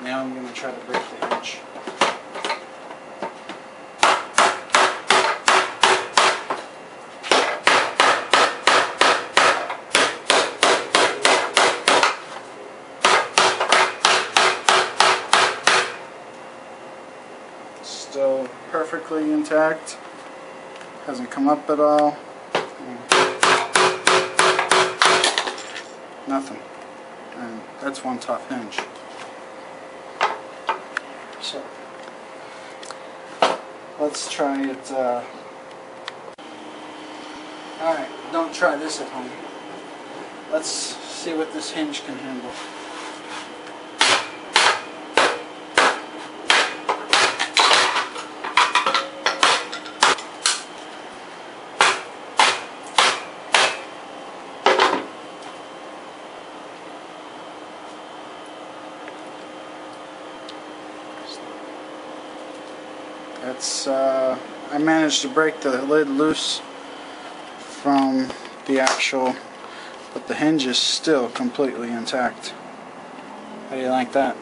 Now I'm going to try to break the hinge. Still perfectly intact. Hasn't come up at all. Nothing. And that's one tough hinge. So let's try it. Alright, don't try this at home. Let's see what this hinge can handle. That's, I managed to break the lid loose from the actual, but the hinge is still completely intact. How do you like that?